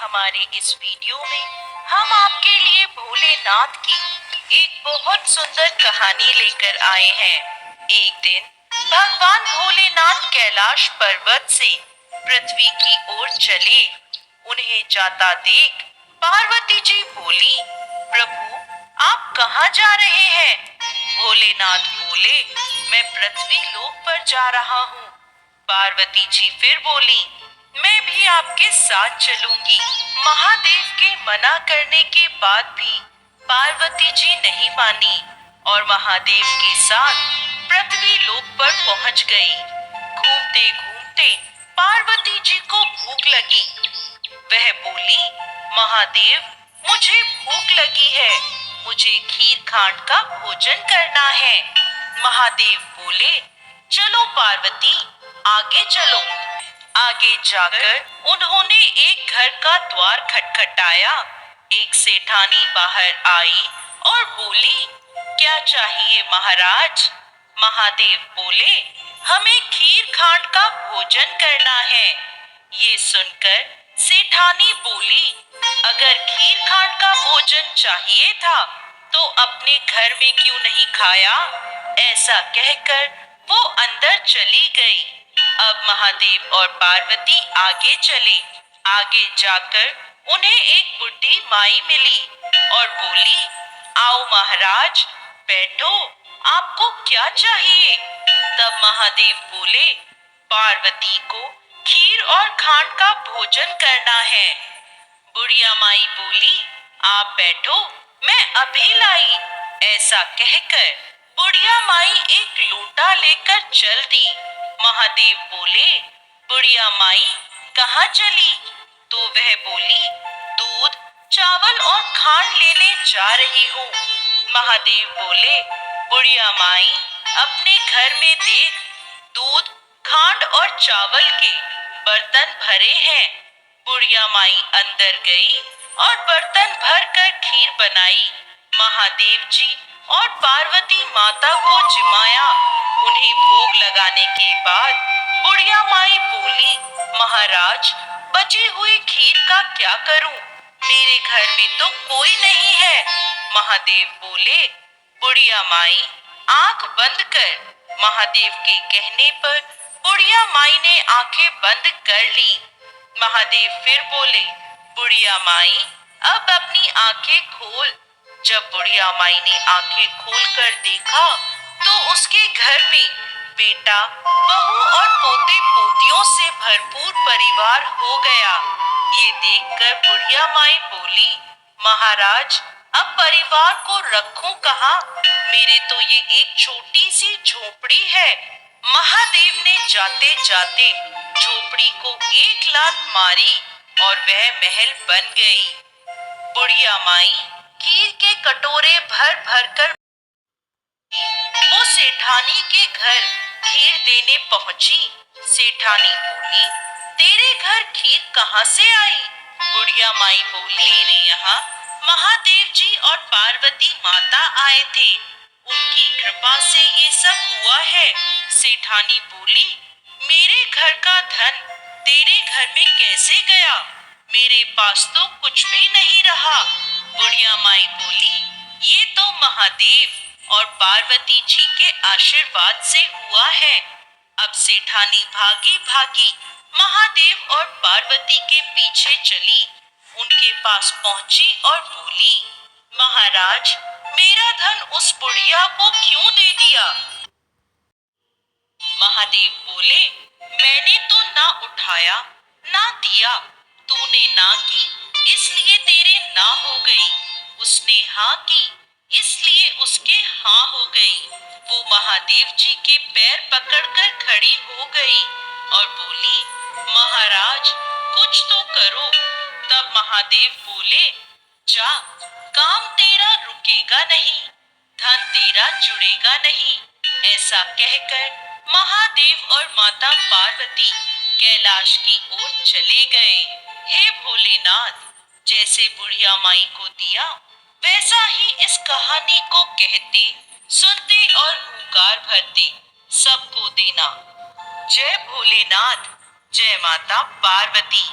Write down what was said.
हमारे इस वीडियो में हम आपके लिए भोलेनाथ की एक बहुत सुंदर कहानी लेकर आए हैं। एक दिन भगवान भोलेनाथ कैलाश पर्वत से पृथ्वी की ओर चले। उन्हें जाता देख पार्वती जी बोली, प्रभु आप कहाँ जा रहे हैं? भोलेनाथ बोले, मैं पृथ्वी लोक पर जा रहा हूँ। पार्वती जी फिर बोली, मैं भी आपके साथ चलूंगी। महादेव के मना करने के बाद भी पार्वती जी नहीं मानी और महादेव के साथ पृथ्वी लोक पर पहुंच गई। घूमते घूमते पार्वती जी को भूख लगी। वह बोली, महादेव मुझे भूख लगी है, मुझे खीर खांड का भोजन करना है। महादेव बोले, चलो पार्वती आगे चलो। आगे जाकर उन्होंने एक घर का द्वार खटखटाया। एक सेठानी बाहर आई और बोली, क्या चाहिए महाराज? महादेव बोले, हमें खीर खांड का भोजन करना है। ये सुनकर सेठानी बोली, अगर खीर खांड का भोजन चाहिए था तो अपने घर में क्यों नहीं खाया? ऐसा कहकर वो अंदर चली गई। अब महादेव और पार्वती आगे चले। आगे जाकर उन्हें एक बुढ़ी माई मिली और बोली, आओ महाराज बैठो, आपको क्या चाहिए? तब महादेव बोले, पार्वती को खीर और खांड का भोजन करना है। बुढ़िया माई बोली, आप बैठो, मैं अभी लाई। ऐसा कहकर बुढ़िया माई एक लोटा लेकर चल दी। महादेव बोले, बुढ़िया माई कहाँ चली? तो वह बोली, दूध चावल और खांड लेने जा रही हूँ। महादेव बोले, बुढ़िया माई अपने घर में देख, दूध खांड और चावल के बर्तन भरे हैं। बुढ़िया माई अंदर गई और बर्तन भर कर खीर बनाई। महादेव जी और पार्वती माता को जिमाया। उन्हें भोग लगाने के बाद बुढ़िया माई बोली, महाराज बची हुई खीर का क्या करूं? मेरे घर में तो कोई नहीं है। महादेव बोले, बुढ़िया माई आंख बंद कर। महादेव के कहने पर बुढ़िया माई ने आंखें बंद कर ली। महादेव फिर बोले, बुढ़िया माई अब अपनी आंखें खोल। जब बुढ़िया माई ने आंखें खोलकर देखा तो उसके घर में बेटा, बहू और पोते पोतियों से भरपूर परिवार हो गया। ये देखकर बुढ़िया माई बोली, महाराज अब परिवार को रखूं कहाँ? मेरे तो ये एक छोटी सी झोपड़ी है। महादेव ने जाते जाते झोपड़ी को एक लात मारी और वह महल बन गई। बुढ़िया माई खीर के कटोरे भर भर कर वो सेठानी के घर खीर देने पहुंची। सेठानी बोली, तेरे घर खीर कहाँ से आई? बुढ़िया माई बोली, मेरे यहाँ महादेव जी और पार्वती माता आए थे, उनकी कृपा से ये सब हुआ है। सेठानी बोली, मेरे घर का धन तेरे घर में कैसे गया? मेरे पास तो कुछ भी नहीं रहा। बुढ़िया माई बोली, ये तो महादेव और पार्वती जी के आशीर्वाद से हुआ है। अब सेठानी भागी भागी महादेव और पार्वती के पीछे चली। उनके पास पहुंची और बोली, महाराज मेरा धन उस बुढ़िया को क्यों दे दिया? महादेव बोले, मैंने तो ना उठाया ना दिया, तूने ना की इसलिए तेरे ना हो गई, उसने हाँ की इसलिए उसके हाँ हो गई। वो महादेव जी के पैर पकड़कर खड़ी हो गई और बोली, महाराज कुछ तो करो। तब महादेव बोले, जा, काम तेरा रुकेगा नहीं, धन तेरा जुड़ेगा नहीं। ऐसा कहकर महादेव और माता पार्वती कैलाश की ओर चले गए। हे भोलेनाथ, जैसे बुढ़िया माई को दिया वैसा ही इस कहानी को कहते, सुनते और हुंकार भरते सबको देना। जय भोलेनाथ, जय माता पार्वती।